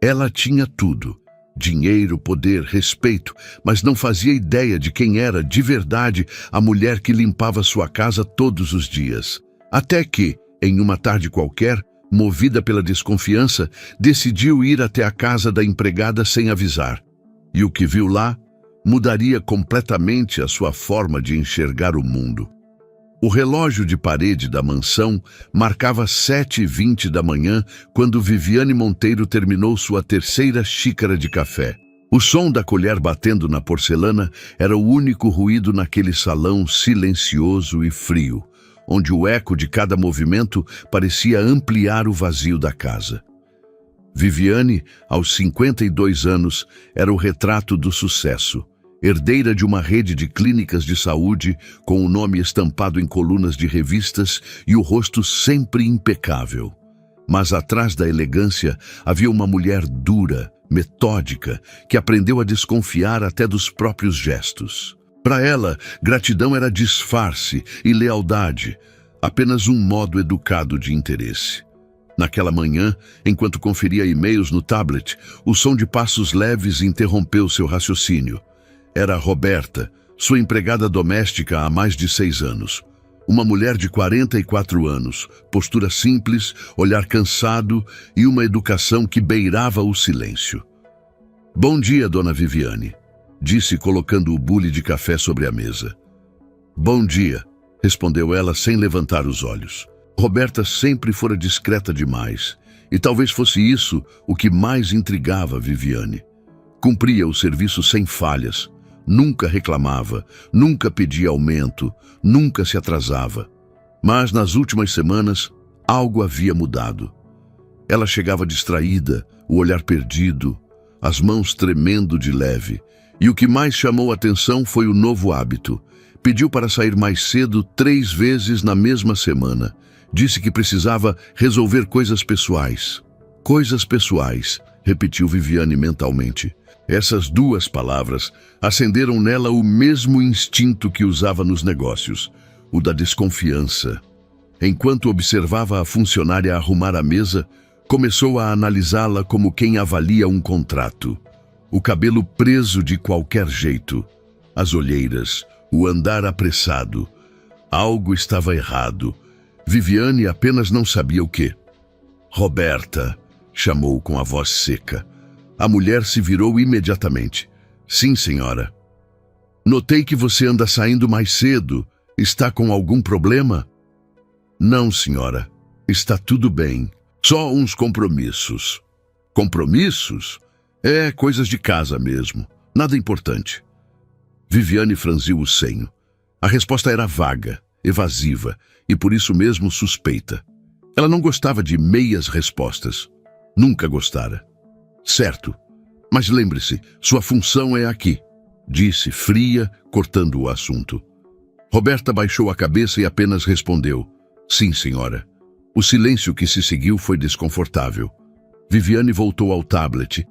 Ela tinha tudo: dinheiro, poder, respeito, mas não fazia ideia de quem era de verdade a mulher que limpava sua casa todos os dias. Até que, em uma tarde qualquer, movida pela desconfiança, decidiu ir até a casa da empregada sem avisar. E o que viu lá mudaria completamente a sua forma de enxergar o mundo. O relógio de parede da mansão marcava 7h20 da manhã quando Viviane Monteiro terminou sua terceira xícara de café. O som da colher batendo na porcelana era o único ruído naquele salão silencioso e frio, onde o eco de cada movimento parecia ampliar o vazio da casa. Viviane, aos 52 anos, era o retrato do sucesso. Herdeira de uma rede de clínicas de saúde, com o nome estampado em colunas de revistas e o rosto sempre impecável. Mas atrás da elegância havia uma mulher dura, metódica, que aprendeu a desconfiar até dos próprios gestos. Para ela, gratidão era disfarce e lealdade, apenas um modo educado de interesse. Naquela manhã, enquanto conferia e-mails no tablet, o som de passos leves interrompeu seu raciocínio. Era Roberta, sua empregada doméstica há mais de 6 anos. Uma mulher de 44 anos, postura simples, olhar cansado e uma educação que beirava o silêncio. "Bom dia, dona Viviane", disse colocando o bule de café sobre a mesa. "Bom dia", respondeu ela sem levantar os olhos. Roberta sempre fora discreta demais, e talvez fosse isso o que mais intrigava Viviane. Cumpria o serviço sem falhas, nunca reclamava, nunca pedia aumento, nunca se atrasava. Mas nas últimas semanas, algo havia mudado. Ela chegava distraída, o olhar perdido, as mãos tremendo de leve, e o que mais chamou a atenção foi o novo hábito. Pediu para sair mais cedo 3 vezes na mesma semana. Disse que precisava resolver coisas pessoais. Coisas pessoais, repetiu Viviane mentalmente. Essas 2 palavras acenderam nela o mesmo instinto que usava nos negócios, o da desconfiança. Enquanto observava a funcionária arrumar a mesa, começou a analisá-la como quem avalia um contrato. O cabelo preso de qualquer jeito, as olheiras, o andar apressado. Algo estava errado. Viviane apenas não sabia o quê. "Roberta", chamou com a voz seca. A mulher se virou imediatamente. "Sim, senhora." "Notei que você anda saindo mais cedo. Está com algum problema?" "Não, senhora. Está tudo bem. Só uns compromissos." "Compromissos? É, coisas de casa mesmo. Nada importante." Viviane franziu o senho. A resposta era vaga, evasiva e por isso mesmo suspeita. Ela não gostava de meias respostas. Nunca gostara. "Certo, mas lembre-se, sua função é aqui", disse fria, cortando o assunto. Roberta baixou a cabeça e apenas respondeu: "Sim, senhora." O silêncio que se seguiu foi desconfortável. Viviane voltou ao tablet,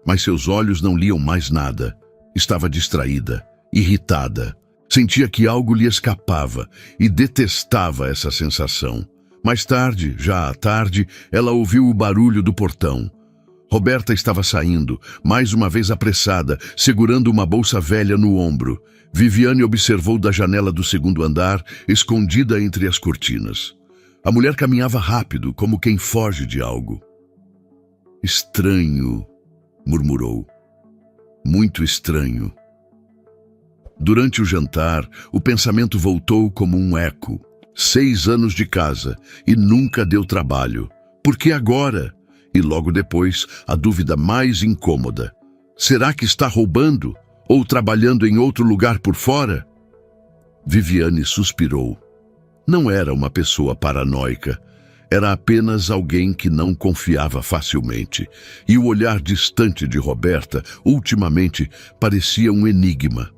mas seus olhos não liam mais nada. Estava distraída, irritada. Sentia que algo lhe escapava e detestava essa sensação. Mais tarde, já à tarde, ela ouviu o barulho do portão. Roberta estava saindo, mais uma vez apressada, segurando uma bolsa velha no ombro. Viviane observou da janela do 2º andar, escondida entre as cortinas. A mulher caminhava rápido, como quem foge de algo. "Estranho", murmurou. "Muito estranho." Durante o jantar, o pensamento voltou como um eco. 6 anos de casa e nunca deu trabalho. Por que agora? E logo depois, a dúvida mais incômoda. Será que está roubando? Ou trabalhando em outro lugar por fora? Viviane suspirou. Não era uma pessoa paranoica. Era apenas alguém que não confiava facilmente. E o olhar distante de Roberta, ultimamente, parecia um enigma.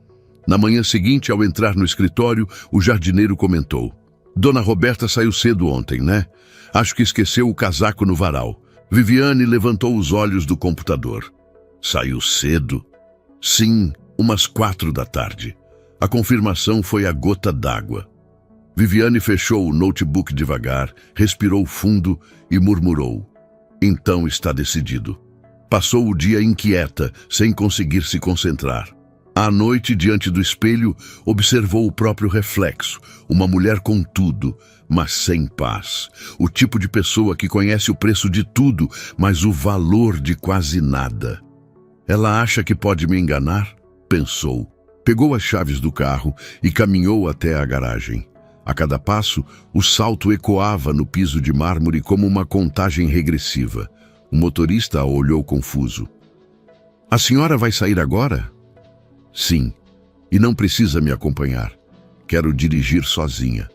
Na manhã seguinte, ao entrar no escritório, o jardineiro comentou: "Dona Roberta saiu cedo ontem, né? Acho que esqueceu o casaco no varal." Viviane levantou os olhos do computador. "Saiu cedo?" "Sim, umas 4 da tarde." A confirmação foi a gota d'água. Viviane fechou o notebook devagar, respirou fundo e murmurou: "Então está decidido." Passou o dia inquieta, sem conseguir se concentrar. À noite, diante do espelho, observou o próprio reflexo, uma mulher com tudo, mas sem paz. O tipo de pessoa que conhece o preço de tudo, mas o valor de quase nada. Ela acha que pode me enganar? Pensou. Pegou as chaves do carro e caminhou até a garagem. A cada passo, o salto ecoava no piso de mármore como uma contagem regressiva. O motorista a olhou confuso. "A senhora vai sair agora?" "Sim, e não precisa me acompanhar. Quero dirigir sozinha."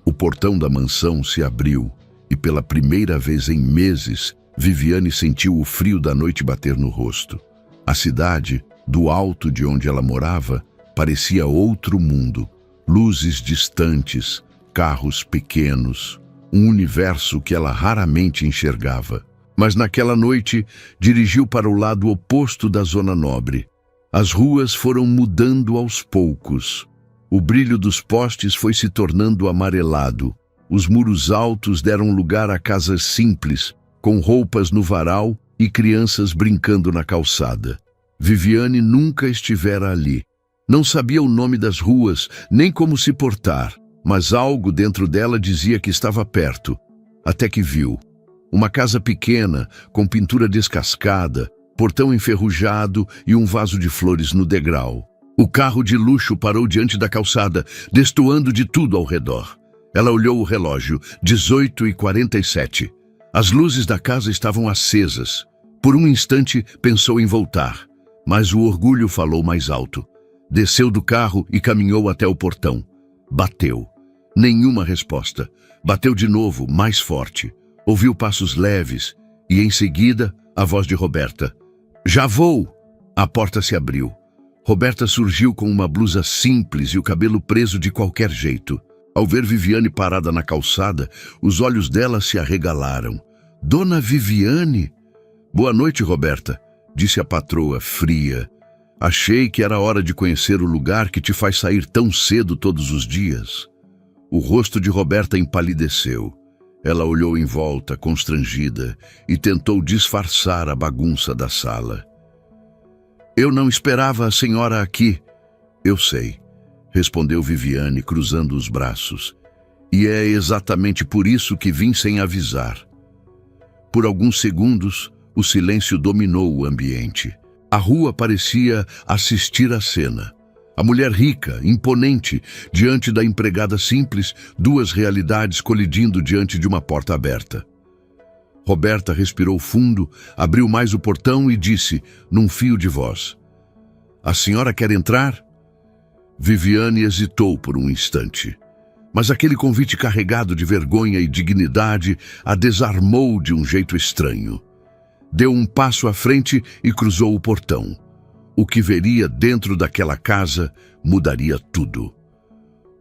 O portão da mansão se abriu e pela primeira vez em meses, Viviane sentiu o frio da noite bater no rosto. A cidade, do alto de onde ela morava, parecia outro mundo. Luzes distantes, carros pequenos, um universo que ela raramente enxergava. Mas naquela noite, dirigiu para o lado oposto da zona nobre. As ruas foram mudando aos poucos. O brilho dos postes foi se tornando amarelado. Os muros altos deram lugar a casas simples, com roupas no varal e crianças brincando na calçada. Viviane nunca estivera ali. Não sabia o nome das ruas, nem como se portar, mas algo dentro dela dizia que estava perto. Até que viu. Uma casa pequena, com pintura descascada, portão enferrujado e um vaso de flores no degrau. O carro de luxo parou diante da calçada, destoando de tudo ao redor. Ela olhou o relógio, 18h47. As luzes da casa estavam acesas. Por um instante, pensou em voltar, mas o orgulho falou mais alto. Desceu do carro e caminhou até o portão. Bateu. Nenhuma resposta. Bateu de novo, mais forte. Ouviu passos leves e, em seguida, a voz de Roberta. "Já vou!" A porta se abriu. Roberta surgiu com uma blusa simples e o cabelo preso de qualquer jeito. Ao ver Viviane parada na calçada, os olhos dela se arregalaram. "Dona Viviane?" "Boa noite, Roberta", disse a patroa, fria. "Achei que era hora de conhecer o lugar que te faz sair tão cedo todos os dias." O rosto de Roberta empalideceu. Ela olhou em volta, constrangida, e tentou disfarçar a bagunça da sala. "Eu não esperava a senhora aqui." "Eu sei", respondeu Viviane, cruzando os braços. "E é exatamente por isso que vim sem avisar." Por alguns segundos, o silêncio dominou o ambiente. A rua parecia assistir à cena. A mulher rica, imponente, diante da empregada simples, duas realidades colidindo diante de uma porta aberta. Roberta respirou fundo, abriu mais o portão e disse, num fio de voz, "A senhora quer entrar?" Viviane hesitou por um instante, mas aquele convite carregado de vergonha e dignidade a desarmou de um jeito estranho. Deu um passo à frente e cruzou o portão. O que veria dentro daquela casa mudaria tudo.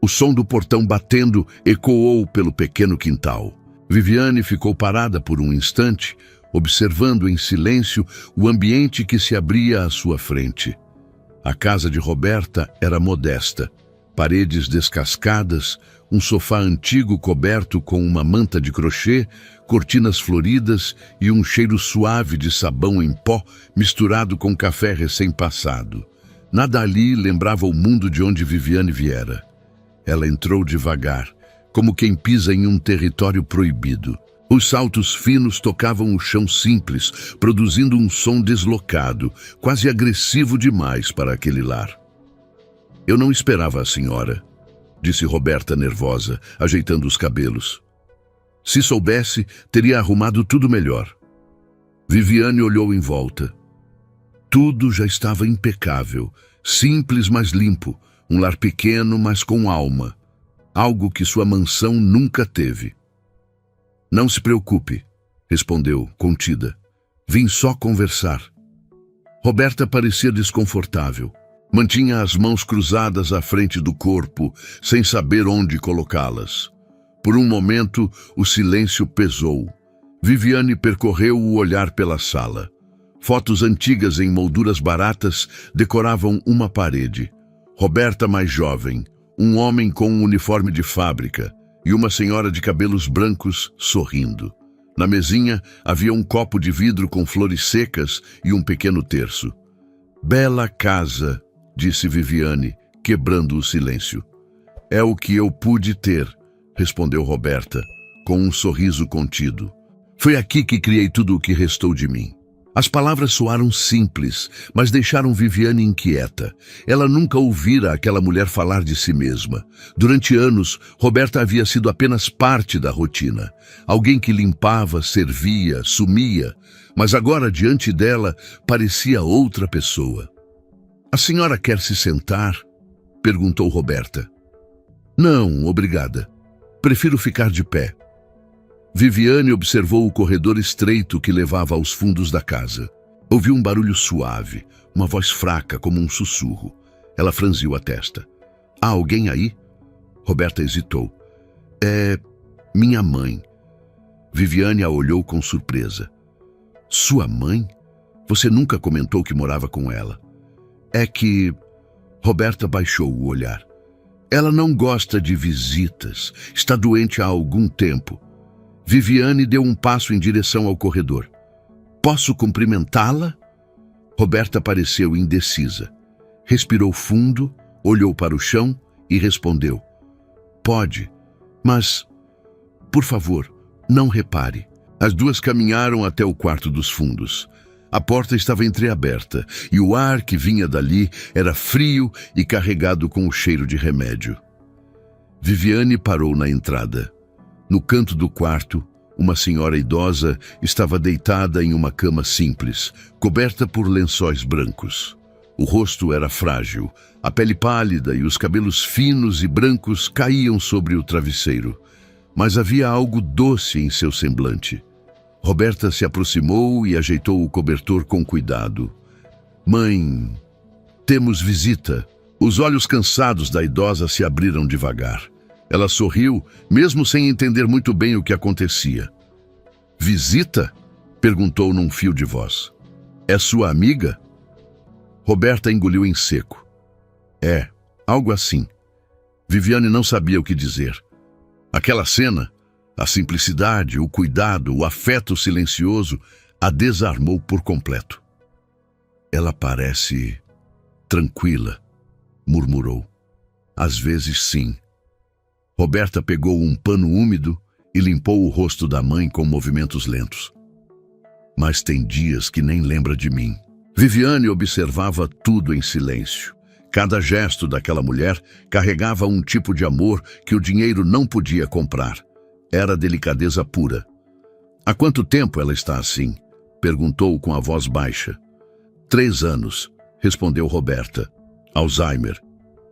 O som do portão batendo ecoou pelo pequeno quintal. Viviane ficou parada por um instante, observando em silêncio o ambiente que se abria à sua frente. A casa de Roberta era modesta, paredes descascadas, um sofá antigo coberto com uma manta de crochê, cortinas floridas e um cheiro suave de sabão em pó misturado com café recém-passado. Nada ali lembrava o mundo de onde Viviane viera. Ela entrou devagar, como quem pisa em um território proibido. Os saltos finos tocavam o chão simples, produzindo um som deslocado, quase agressivo demais para aquele lar. "Eu não esperava a senhora", disse Roberta nervosa, ajeitando os cabelos. "Se soubesse, teria arrumado tudo melhor." Viviane olhou em volta. Tudo já estava impecável, simples mas limpo, um lar pequeno mas com alma, algo que sua mansão nunca teve. "Não se preocupe", respondeu, contida. "Vim só conversar." Roberta parecia desconfortável. Mantinha as mãos cruzadas à frente do corpo, sem saber onde colocá-las. Por um momento, o silêncio pesou. Viviane percorreu o olhar pela sala. Fotos antigas em molduras baratas decoravam uma parede. Roberta mais jovem, um homem com um uniforme de fábrica e uma senhora de cabelos brancos sorrindo. Na mesinha havia um copo de vidro com flores secas e um pequeno terço. Bela casa, disse Viviane, quebrando o silêncio. É o que eu pude ter, respondeu Roberta, com um sorriso contido. Foi aqui que criei tudo o que restou de mim. As palavras soaram simples, mas deixaram Viviane inquieta. Ela nunca ouvira aquela mulher falar de si mesma. Durante anos, Roberta havia sido apenas parte da rotina. Alguém que limpava, servia, sumia. Mas agora, diante dela, parecia outra pessoa. A senhora quer se sentar? Perguntou Roberta. Não, obrigada. Prefiro ficar de pé. Viviane observou o corredor estreito que levava aos fundos da casa. Ouviu um barulho suave, uma voz fraca como um sussurro. Ela franziu a testa. Há alguém aí? Roberta hesitou. É minha mãe. Viviane a olhou com surpresa. Sua mãe? Você nunca comentou que morava com ela. É que... Roberta baixou o olhar. Ela não gosta de visitas. Está doente há algum tempo. Viviane deu um passo em direção ao corredor. Posso cumprimentá-la? Roberta pareceu indecisa. Respirou fundo, olhou para o chão e respondeu. Pode, mas, por favor, não repare. As duas caminharam até o quarto dos fundos. A porta estava entreaberta e o ar que vinha dali era frio e carregado com o cheiro de remédio. Viviane parou na entrada. No canto do quarto, uma senhora idosa estava deitada em uma cama simples, coberta por lençóis brancos. O rosto era frágil, a pele pálida e os cabelos finos e brancos caíam sobre o travesseiro. Mas havia algo doce em seu semblante. Roberta se aproximou e ajeitou o cobertor com cuidado. Mãe, temos visita. Os olhos cansados da idosa se abriram devagar. Ela sorriu, mesmo sem entender muito bem o que acontecia. Visita? Perguntou num fio de voz. É sua amiga? Roberta engoliu em seco. É, algo assim. Viviane não sabia o que dizer. Aquela cena, a simplicidade, o cuidado, o afeto silencioso, a desarmou por completo. Ela parece tranquila, murmurou. Às vezes sim. Roberta pegou um pano úmido e limpou o rosto da mãe com movimentos lentos. Mas tem dias que nem lembra de mim. Viviane observava tudo em silêncio. Cada gesto daquela mulher carregava um tipo de amor que o dinheiro não podia comprar. Era delicadeza pura. Há quanto tempo ela está assim? Perguntou com a voz baixa. 3 anos, respondeu Roberta. Alzheimer.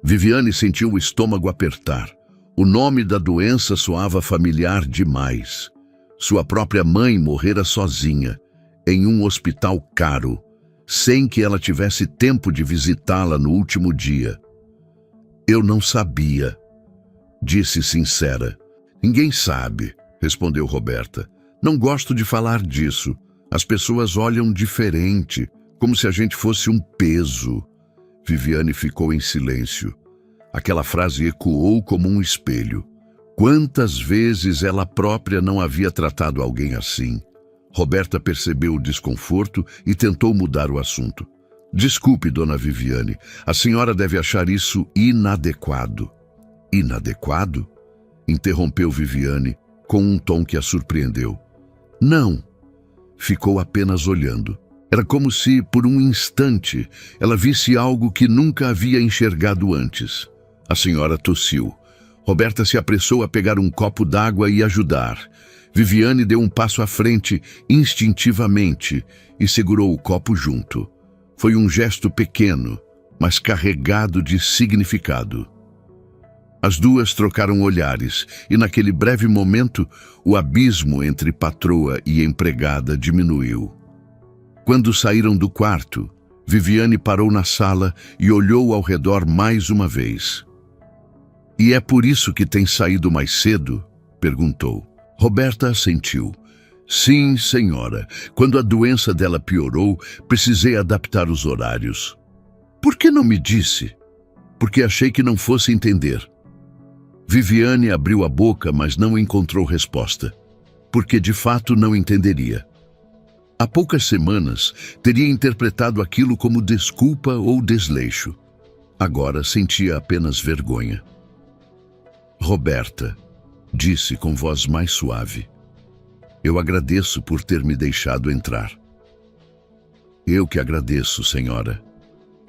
Viviane sentiu o estômago apertar. O nome da doença soava familiar demais. Sua própria mãe morrera sozinha, em um hospital caro, sem que ela tivesse tempo de visitá-la no último dia. Eu não sabia, disse sincera. Ninguém sabe, respondeu Roberta. Não gosto de falar disso. As pessoas olham diferente, como se a gente fosse um peso. Viviane ficou em silêncio. Aquela frase ecoou como um espelho. Quantas vezes ela própria não havia tratado alguém assim? Roberta percebeu o desconforto e tentou mudar o assunto. Desculpe, dona Viviane, a senhora deve achar isso inadequado. Inadequado? Interrompeu Viviane, com um tom que a surpreendeu. Não. Ficou apenas olhando. Era como se, por um instante, ela visse algo que nunca havia enxergado antes. A senhora tossiu. Roberta se apressou a pegar um copo d'água e ajudar. Viviane deu um passo à frente, instintivamente, e segurou o copo junto. Foi um gesto pequeno, mas carregado de significado. As duas trocaram olhares, e naquele breve momento, o abismo entre patroa e empregada diminuiu. Quando saíram do quarto, Viviane parou na sala e olhou ao redor mais uma vez. E é por isso que tem saído mais cedo? Perguntou. Roberta assentiu. Sim, senhora. Quando a doença dela piorou, precisei adaptar os horários. Por que não me disse? Porque achei que não fosse entender. Viviane abriu a boca, mas não encontrou resposta. porque de fato não entenderia. Há poucas semanas, teria interpretado aquilo como desculpa ou desleixo. Agora sentia apenas vergonha. Roberta, disse com voz mais suave. Eu agradeço por ter me deixado entrar. Eu que agradeço, senhora,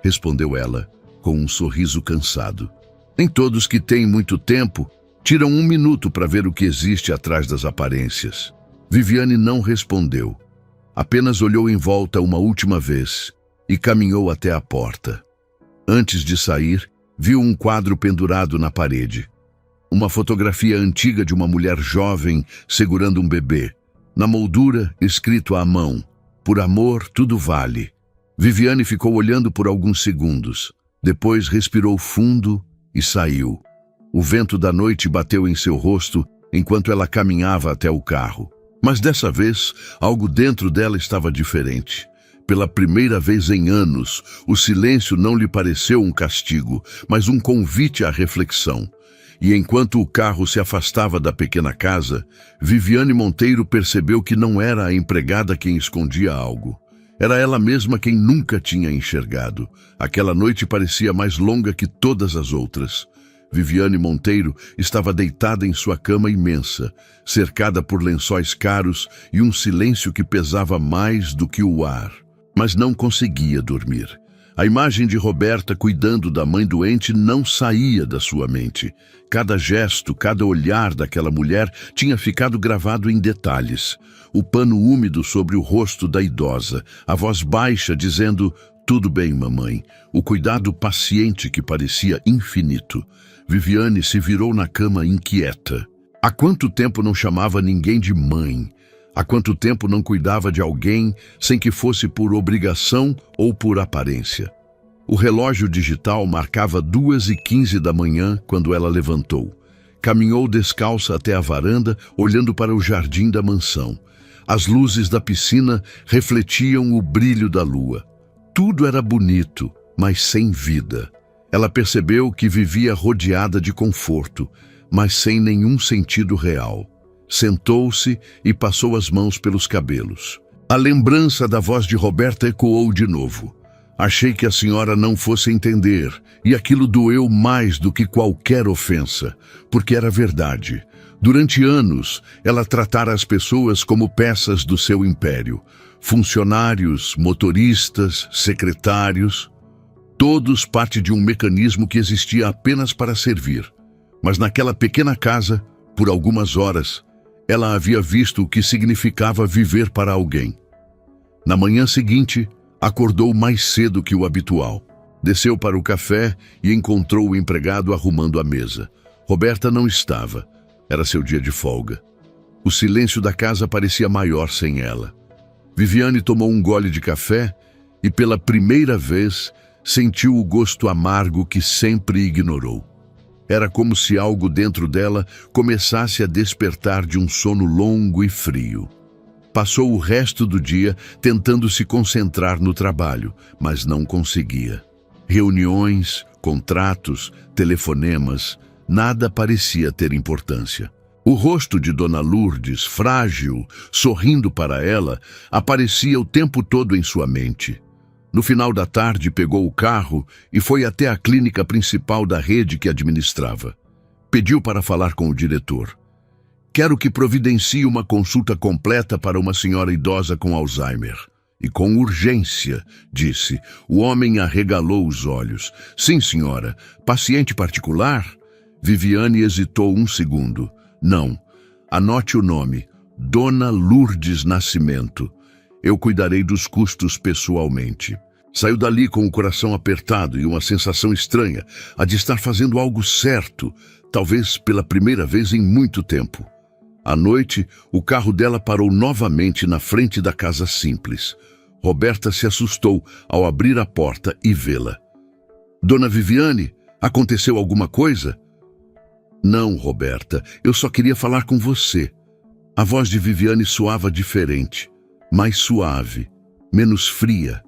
respondeu ela, com um sorriso cansado. Nem todos que têm muito tempo tiram um minuto para ver o que existe atrás das aparências. Viviane não respondeu. Apenas olhou em volta uma última vez e caminhou até a porta. Antes de sair, viu um quadro pendurado na parede. Uma fotografia antiga de uma mulher jovem segurando um bebê. Na moldura, escrito à mão, por amor, tudo vale. Viviane ficou olhando por alguns segundos. Depois respirou fundo e saiu. O vento da noite bateu em seu rosto enquanto ela caminhava até o carro. Mas dessa vez, algo dentro dela estava diferente. Pela primeira vez em anos, o silêncio não lhe pareceu um castigo, mas um convite à reflexão. E enquanto o carro se afastava da pequena casa, Viviane Monteiro percebeu que não era a empregada quem escondia algo. Era ela mesma quem nunca tinha enxergado. Aquela noite parecia mais longa que todas as outras. Viviane Monteiro estava deitada em sua cama imensa, cercada por lençóis caros e um silêncio que pesava mais do que o ar. Mas não conseguia dormir. A imagem de Roberta cuidando da mãe doente não saía da sua mente. Cada gesto, cada olhar daquela mulher tinha ficado gravado em detalhes. O pano úmido sobre o rosto da idosa, a voz baixa dizendo, tudo bem, mamãe, o cuidado paciente que parecia infinito. Viviane se virou na cama inquieta. Há quanto tempo não chamava ninguém de mãe? Há quanto tempo não cuidava de alguém sem que fosse por obrigação ou por aparência? O relógio digital marcava 2h15 da manhã quando ela levantou. Caminhou descalça até a varanda, olhando para o jardim da mansão. As luzes da piscina refletiam o brilho da lua. Tudo era bonito, mas sem vida. Ela percebeu que vivia rodeada de conforto, mas sem nenhum sentido real. Sentou-se e passou as mãos pelos cabelos. A lembrança da voz de Roberta ecoou de novo. Achei que a senhora não fosse entender, e aquilo doeu mais do que qualquer ofensa, porque era verdade. Durante anos, ela tratara as pessoas como peças do seu império. Funcionários, motoristas, secretários, todos parte de um mecanismo que existia apenas para servir. Mas naquela pequena casa, por algumas horas, ela havia visto o que significava viver para alguém. Na manhã seguinte, acordou mais cedo que o habitual. Desceu para o café e encontrou o empregado arrumando a mesa. Roberta não estava. Era seu dia de folga. O silêncio da casa parecia maior sem ela. Viviane tomou um gole de café e, pela primeira vez, sentiu o gosto amargo que sempre ignorou. Era como se algo dentro dela começasse a despertar de um sono longo e frio. Passou o resto do dia tentando se concentrar no trabalho, mas não conseguia. Reuniões, contratos, telefonemas, nada parecia ter importância. O rosto de Dona Lourdes, frágil, sorrindo para ela, aparecia o tempo todo em sua mente. No final da tarde, pegou o carro e foi até a clínica principal da rede que administrava. Pediu para falar com o diretor. Quero que providencie uma consulta completa para uma senhora idosa com Alzheimer. E com urgência, disse. O homem arregalou os olhos. Sim, senhora. Paciente particular? Viviane hesitou um segundo. Não. Anote o nome. Dona Lourdes Nascimento. Eu cuidarei dos custos pessoalmente. Saiu dali com o coração apertado e uma sensação estranha, a de estar fazendo algo certo, talvez pela primeira vez em muito tempo. À noite, o carro dela parou novamente na frente da casa simples. Roberta se assustou ao abrir a porta e vê-la. Dona Viviane, aconteceu alguma coisa? Não, Roberta, eu só queria falar com você. A voz de Viviane soava diferente, mais suave, menos fria.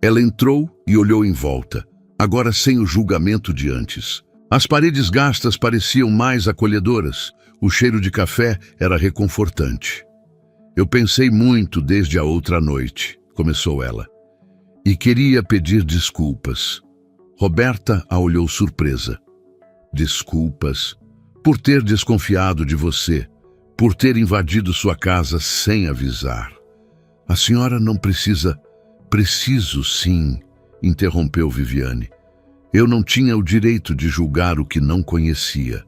Ela entrou e olhou em volta, agora sem o julgamento de antes. As paredes gastas pareciam mais acolhedoras. O cheiro de café era reconfortante. Eu pensei muito desde a outra noite, começou ela, e queria pedir desculpas. Roberta a olhou surpresa. Desculpas por ter desconfiado de você, por ter invadido sua casa sem avisar. A senhora não precisa... Preciso sim, interrompeu Viviane. Eu não tinha o direito de julgar o que não conhecia.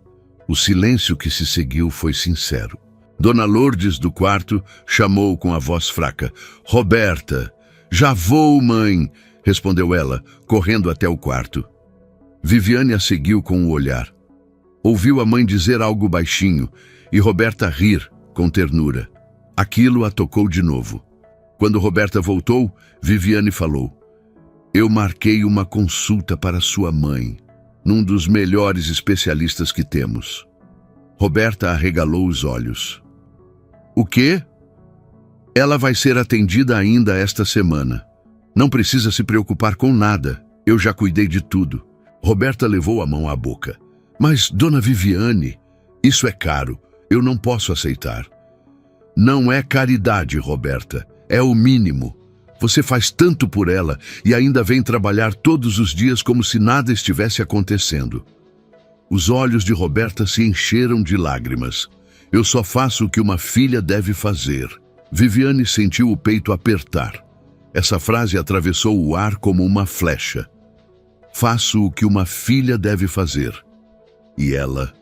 O silêncio que se seguiu foi sincero. Dona Lourdes, do quarto, chamou com a voz fraca. Roberta! Já vou, mãe! Respondeu ela, correndo até o quarto. Viviane a seguiu com o olhar. Ouviu a mãe dizer algo baixinho e Roberta rir com ternura. Aquilo a tocou de novo. Quando Roberta voltou, Viviane falou. Eu marquei uma consulta para sua mãe, num dos melhores especialistas que temos. Roberta arregalou os olhos. O quê? Ela vai ser atendida ainda esta semana. Não precisa se preocupar com nada. Eu já cuidei de tudo. Roberta levou a mão à boca. Mas, dona Viviane, isso é caro. Eu não posso aceitar. Não é caridade, Roberta. É o mínimo. Você faz tanto por ela e ainda vem trabalhar todos os dias como se nada estivesse acontecendo. Os olhos de Roberta se encheram de lágrimas. Eu só faço o que uma filha deve fazer. Viviane sentiu o peito apertar. Essa frase atravessou o ar como uma flecha. Faço o que uma filha deve fazer. E ela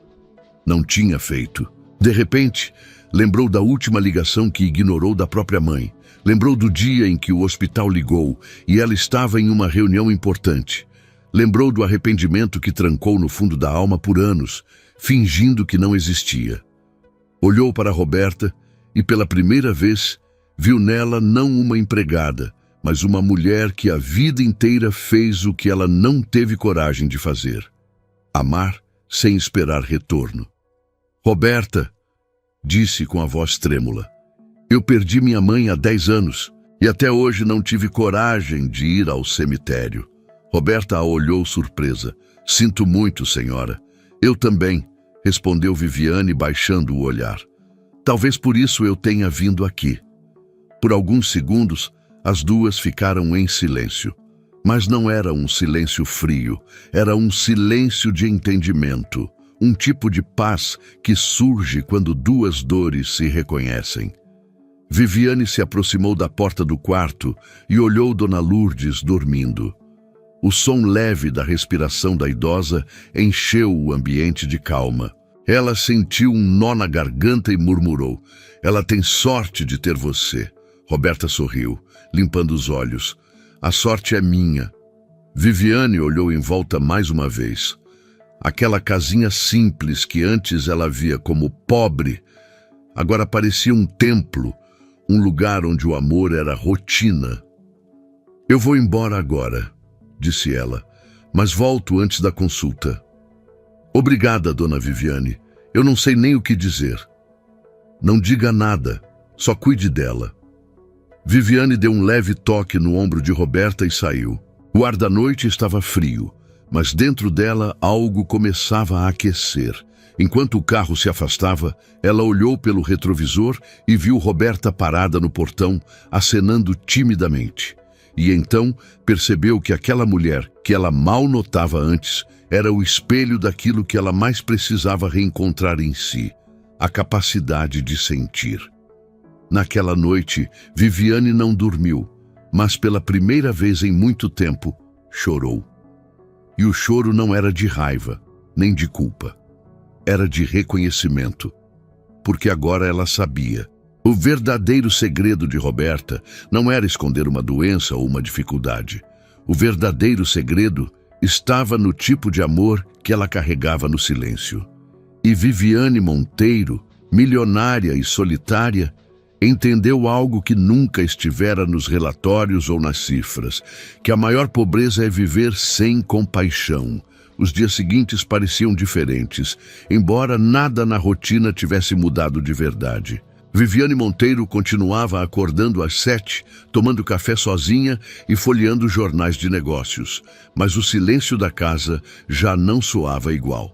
não tinha feito. De repente, lembrou da última ligação que ignorou da própria mãe. Lembrou do dia em que o hospital ligou e ela estava em uma reunião importante. Lembrou do arrependimento que trancou no fundo da alma por anos, fingindo que não existia. Olhou para Roberta e, pela primeira vez, viu nela não uma empregada, mas uma mulher que a vida inteira fez o que ela não teve coragem de fazer. Amar sem esperar retorno. Roberta, disse com a voz trêmula, eu perdi minha mãe há 10 anos e até hoje não tive coragem de ir ao cemitério. Roberta a olhou surpresa. Sinto muito, senhora. Eu também, respondeu Viviane baixando o olhar. Talvez por isso eu tenha vindo aqui. Por alguns segundos, as duas ficaram em silêncio. Mas não era um silêncio frio, era um silêncio de entendimento, um tipo de paz que surge quando duas dores se reconhecem. Viviane se aproximou da porta do quarto e olhou Dona Lourdes dormindo. O som leve da respiração da idosa encheu o ambiente de calma. Ela sentiu um nó na garganta e murmurou, ela tem sorte de ter você. Roberta sorriu, limpando os olhos. A sorte é minha. Viviane olhou em volta mais uma vez. Aquela casinha simples que antes ela via como pobre, agora parecia um templo, um lugar onde o amor era rotina. Eu vou embora agora, disse ela, mas volto antes da consulta. Obrigada, dona Viviane. Eu não sei nem o que dizer. Não diga nada, só cuide dela. Viviane deu um leve toque no ombro de Roberta e saiu. O ar da noite estava frio, mas dentro dela algo começava a aquecer. Enquanto o carro se afastava, ela olhou pelo retrovisor e viu Roberta parada no portão, acenando timidamente. E então percebeu que aquela mulher, que ela mal notava antes, era o espelho daquilo que ela mais precisava reencontrar em si, a capacidade de sentir. Naquela noite, Viviane não dormiu, mas pela primeira vez em muito tempo, chorou. E o choro não era de raiva, nem de culpa. Era de reconhecimento, porque agora ela sabia. O verdadeiro segredo de Roberta não era esconder uma doença ou uma dificuldade. O verdadeiro segredo estava no tipo de amor que ela carregava no silêncio. E Viviane Monteiro, milionária e solitária, entendeu algo que nunca estivera nos relatórios ou nas cifras, que a maior pobreza é viver sem compaixão. Os dias seguintes pareciam diferentes, embora nada na rotina tivesse mudado de verdade. Viviane Monteiro continuava acordando às 7, tomando café sozinha e folheando jornais de negócios, mas o silêncio da casa já não soava igual.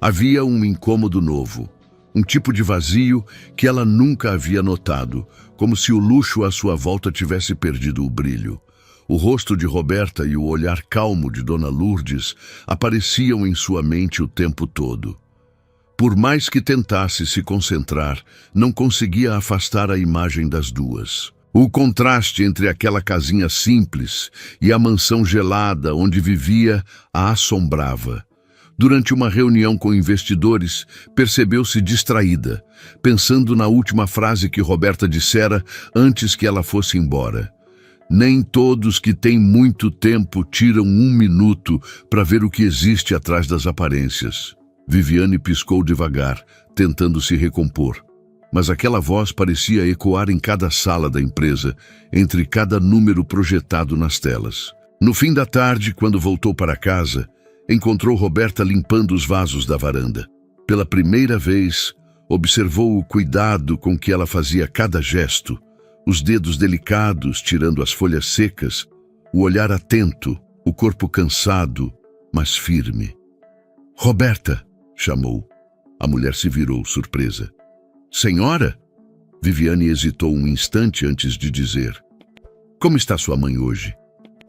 Havia um incômodo novo, um tipo de vazio que ela nunca havia notado, como se o luxo à sua volta tivesse perdido o brilho. O rosto de Roberta e o olhar calmo de Dona Lourdes apareciam em sua mente o tempo todo. Por mais que tentasse se concentrar, não conseguia afastar a imagem das duas. O contraste entre aquela casinha simples e a mansão gelada onde vivia a assombrava. Durante uma reunião com investidores, percebeu-se distraída, pensando na última frase que Roberta dissera antes que ela fosse embora. Nem todos que têm muito tempo tiram um minuto para ver o que existe atrás das aparências. Viviane piscou devagar, tentando se recompor. Mas aquela voz parecia ecoar em cada sala da empresa, entre cada número projetado nas telas. No fim da tarde, quando voltou para casa, encontrou Roberta limpando os vasos da varanda. Pela primeira vez, observou o cuidado com que ela fazia cada gesto, os dedos delicados tirando as folhas secas, o olhar atento, o corpo cansado, mas firme. "Roberta!" chamou. A mulher se virou, surpresa. "Senhora?" Viviane hesitou um instante antes de dizer. "Como está sua mãe hoje?"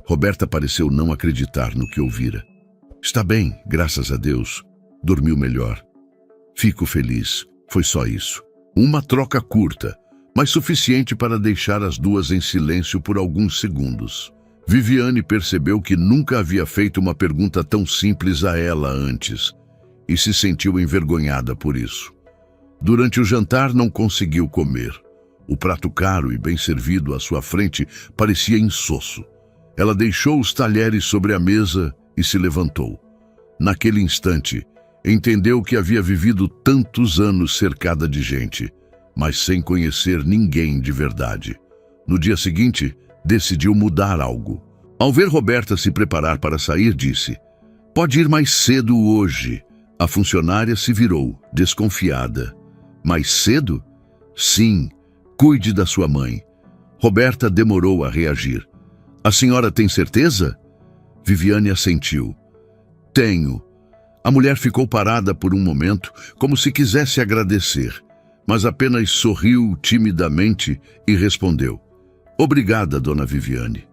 Roberta pareceu não acreditar no que ouvira. "Está bem, graças a Deus. Dormiu melhor." "Fico feliz." Foi só isso. Uma troca curta, mas suficiente para deixar as duas em silêncio por alguns segundos. Viviane percebeu que nunca havia feito uma pergunta tão simples a ela antes, e se sentiu envergonhada por isso. Durante o jantar não conseguiu comer. O prato caro e bem servido à sua frente parecia insosso. Ela deixou os talheres sobre a mesa e se levantou. Naquele instante, entendeu que havia vivido tantos anos cercada de gente, mas sem conhecer ninguém de verdade. No dia seguinte, decidiu mudar algo. Ao ver Roberta se preparar para sair, disse: "Pode ir mais cedo hoje." A funcionária se virou, desconfiada. "Mais cedo?" "Sim, cuide da sua mãe." Roberta demorou a reagir. "A senhora tem certeza?" Viviane assentiu. "Tenho." A mulher ficou parada por um momento, como se quisesse agradecer, mas apenas sorriu timidamente e respondeu: "Obrigada, dona Viviane."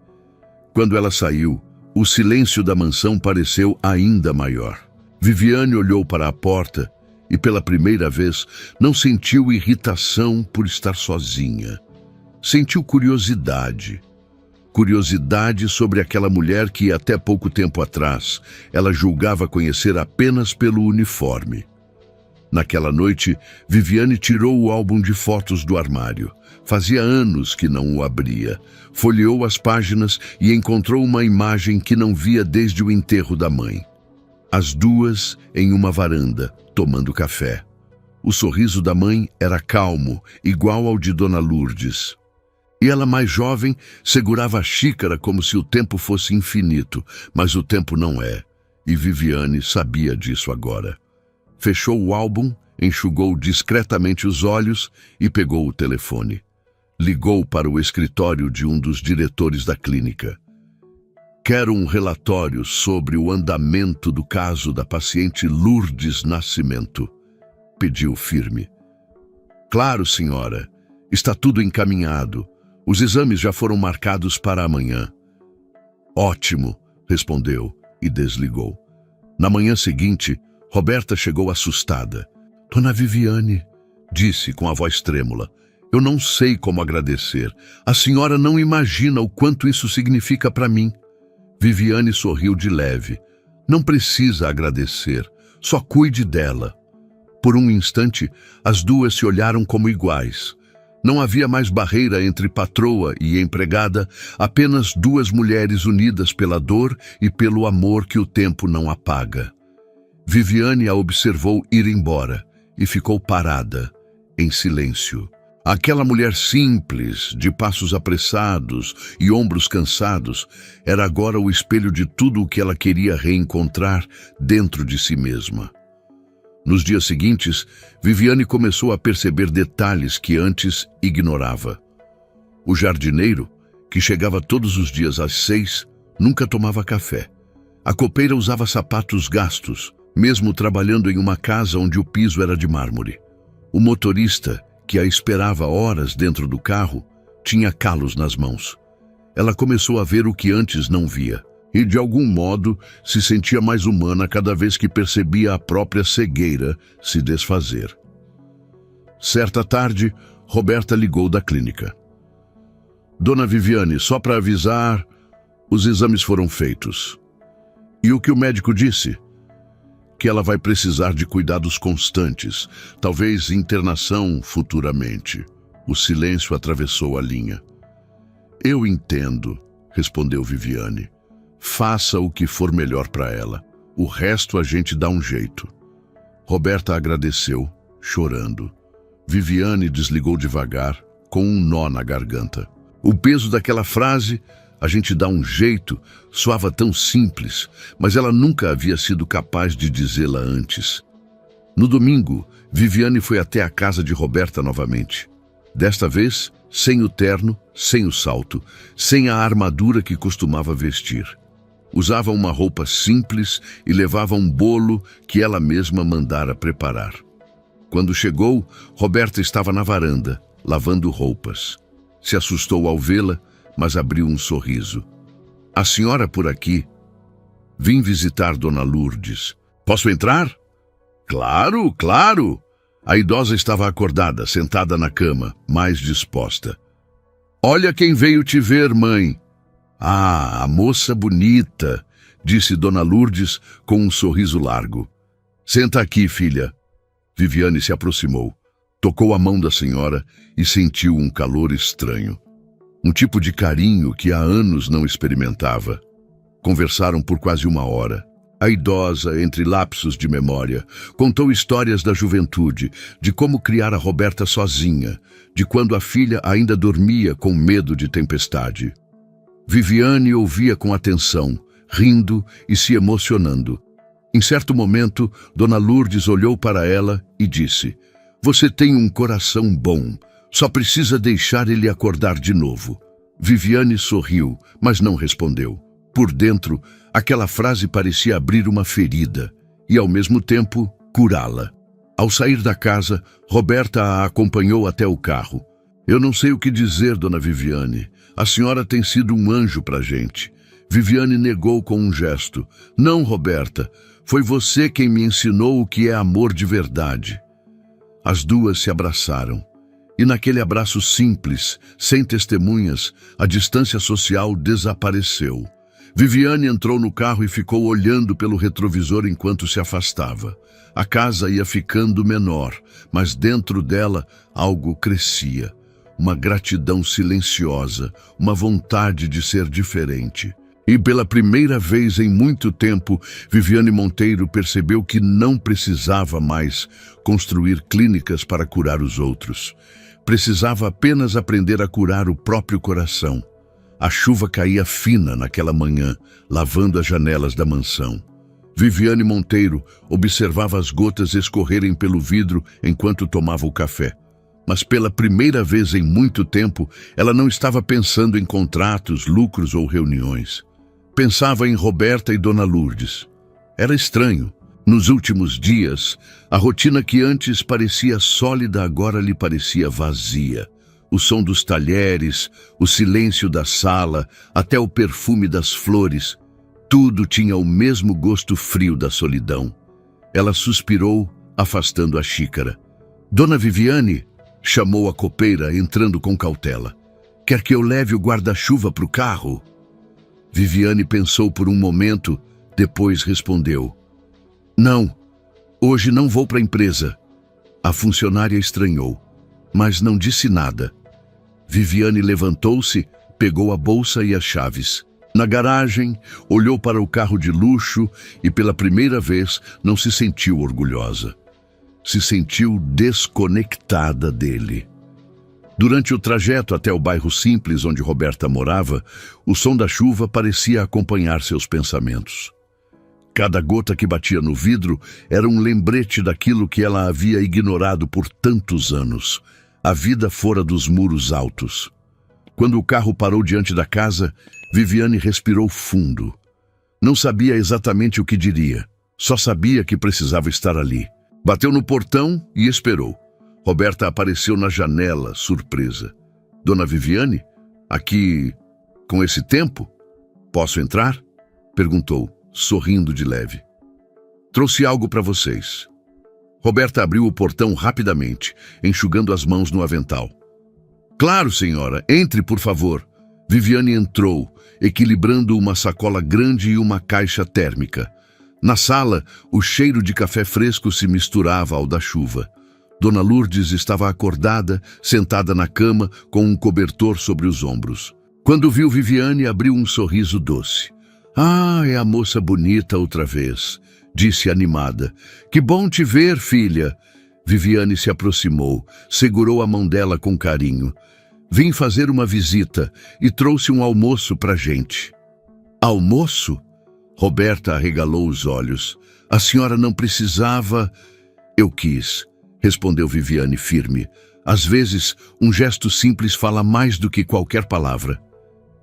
Quando ela saiu, o silêncio da mansão pareceu ainda maior. Viviane olhou para a porta e, pela primeira vez, não sentiu irritação por estar sozinha. Sentiu curiosidade. Curiosidade sobre aquela mulher que, até pouco tempo atrás, ela julgava conhecer apenas pelo uniforme. Naquela noite, Viviane tirou o álbum de fotos do armário. Fazia anos que não o abria. Folheou as páginas e encontrou uma imagem que não via desde o enterro da mãe. As duas em uma varanda, tomando café. O sorriso da mãe era calmo, igual ao de Dona Lourdes. E ela, mais jovem, segurava a xícara como se o tempo fosse infinito, mas o tempo não é, e Viviane sabia disso agora. Fechou o álbum, enxugou discretamente os olhos e pegou o telefone. Ligou para o escritório de um dos diretores da clínica. "Quero um relatório sobre o andamento do caso da paciente Lourdes Nascimento", pediu firme. "Claro, senhora. Está tudo encaminhado. Os exames já foram marcados para amanhã." "Ótimo", respondeu e desligou. Na manhã seguinte, Roberta chegou assustada. "Dona Viviane", disse com a voz trêmula, "eu não sei como agradecer. A senhora não imagina o quanto isso significa para mim." Viviane sorriu de leve. "Não precisa agradecer, só cuide dela." Por um instante, as duas se olharam como iguais. Não havia mais barreira entre patroa e empregada, apenas duas mulheres unidas pela dor e pelo amor que o tempo não apaga. Viviane a observou ir embora e ficou parada, em silêncio. Aquela mulher simples, de passos apressados e ombros cansados, era agora o espelho de tudo o que ela queria reencontrar dentro de si mesma. Nos dias seguintes, Viviane começou a perceber detalhes que antes ignorava. O jardineiro, que chegava todos os dias às 6, nunca tomava café. A copeira usava sapatos gastos, mesmo trabalhando em uma casa onde o piso era de mármore. O motorista, que a esperava horas dentro do carro, tinha calos nas mãos. Ela começou a ver o que antes não via, e de algum modo se sentia mais humana cada vez que percebia a própria cegueira se desfazer. Certa tarde, Roberta ligou da clínica. Dona Viviane, só para avisar, os exames foram feitos. E o que o médico disse? Que ela vai precisar de cuidados constantes, talvez internação futuramente. O silêncio atravessou a linha. Eu entendo, respondeu Viviane. Faça o que for melhor para ela. O resto a gente dá um jeito. Roberta agradeceu, chorando. Viviane desligou devagar, com um nó na garganta. O peso daquela frase, a gente dá um jeito, soava tão simples, mas ela nunca havia sido capaz de dizê-la antes. No domingo, Viviane foi até a casa de Roberta novamente. Desta vez, sem o terno, sem o salto, sem a armadura que costumava vestir. Usava uma roupa simples e levava um bolo que ela mesma mandara preparar. Quando chegou, Roberta estava na varanda, lavando roupas. Se assustou ao vê-la, mas abriu um sorriso. A senhora por aqui? Vim visitar Dona Lourdes. Posso entrar? Claro, claro! A idosa estava acordada, sentada na cama, mais disposta. Olha quem veio te ver, mãe. Ah, a moça bonita, disse Dona Lourdes com um sorriso largo. Senta aqui, filha. Viviane se aproximou, tocou a mão da senhora e sentiu um calor estranho. Um tipo de carinho que há anos não experimentava. Conversaram por quase 1 hora. A idosa, entre lapsos de memória, contou histórias da juventude, de como criara Roberta sozinha, de quando a filha ainda dormia com medo de tempestade. Viviane ouvia com atenção, rindo e se emocionando. Em certo momento, Dona Lourdes olhou para ela e disse: Você tem um coração bom, só precisa deixar ele acordar de novo. Viviane sorriu, mas não respondeu. Por dentro, aquela frase parecia abrir uma ferida e, ao mesmo tempo, curá-la. Ao sair da casa, Roberta a acompanhou até o carro. Eu não sei o que dizer, Dona Viviane. A senhora tem sido um anjo para a gente. Viviane negou com um gesto. Não, Roberta. Foi você quem me ensinou o que é amor de verdade. As duas se abraçaram. E naquele abraço simples, sem testemunhas, a distância social desapareceu. Viviane entrou no carro e ficou olhando pelo retrovisor enquanto se afastava. A casa ia ficando menor, mas dentro dela algo crescia. Uma gratidão silenciosa, uma vontade de ser diferente. E pela primeira vez em muito tempo, Viviane Monteiro percebeu que não precisava mais construir clínicas para curar os outros. Precisava apenas aprender a curar o próprio coração. A chuva caía fina naquela manhã, lavando as janelas da mansão. Viviane Monteiro observava as gotas escorrerem pelo vidro enquanto tomava o café. Mas pela primeira vez em muito tempo, ela não estava pensando em contratos, lucros ou reuniões. Pensava em Roberta e Dona Lourdes. Era estranho. Nos últimos dias, a rotina que antes parecia sólida agora lhe parecia vazia. O som dos talheres, o silêncio da sala, até o perfume das flores, tudo tinha o mesmo gosto frio da solidão. Ela suspirou, afastando a xícara. Dona Viviane, chamou a copeira, entrando com cautela. Quer que eu leve o guarda-chuva para o carro? Viviane pensou por um momento, depois respondeu. Não, hoje não vou para a empresa. A funcionária estranhou, mas não disse nada. Viviane levantou-se, pegou a bolsa e as chaves. Na garagem, olhou para o carro de luxo e pela primeira vez não se sentiu orgulhosa. Se sentiu desconectada dele. Durante o trajeto até o bairro simples onde Roberta morava, o som da chuva parecia acompanhar seus pensamentos. Cada gota que batia no vidro era um lembrete daquilo que ela havia ignorado por tantos anos. A vida fora dos muros altos. Quando o carro parou diante da casa, Viviane respirou fundo. Não sabia exatamente o que diria, só sabia que precisava estar ali. Bateu no portão e esperou. Roberta apareceu na janela, surpresa. Dona Viviane? Aqui, com esse tempo? Posso entrar? Perguntou, sorrindo de leve. Trouxe algo para vocês. Roberta abriu o portão rapidamente, enxugando as mãos no avental. Claro, senhora, entre, por favor. Viviane entrou, equilibrando uma sacola grande e uma caixa térmica. Na sala, o cheiro de café fresco se misturava ao da chuva. Dona Lourdes estava acordada, sentada na cama, com um cobertor sobre os ombros. Quando viu Viviane, abriu um sorriso doce. Ah, é a moça bonita outra vez, disse animada. Que bom te ver, filha. Viviane se aproximou, segurou a mão dela com carinho. Vim fazer uma visita e trouxe um almoço pra gente. Almoço? Roberta arregalou os olhos. A senhora não precisava... Eu quis, respondeu Viviane firme. Às vezes, um gesto simples fala mais do que qualquer palavra.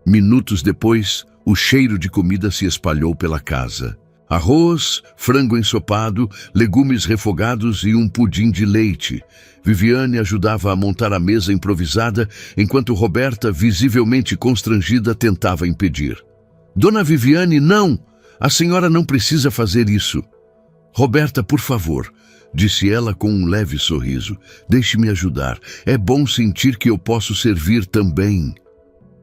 Minutos depois, o cheiro de comida se espalhou pela casa. Arroz, frango ensopado, legumes refogados e um pudim de leite. Viviane ajudava a montar a mesa improvisada, enquanto Roberta, visivelmente constrangida, tentava impedir. Dona Viviane, não! A senhora não precisa fazer isso. Roberta, por favor, disse ela com um leve sorriso. Deixe-me ajudar. É bom sentir que eu posso servir também.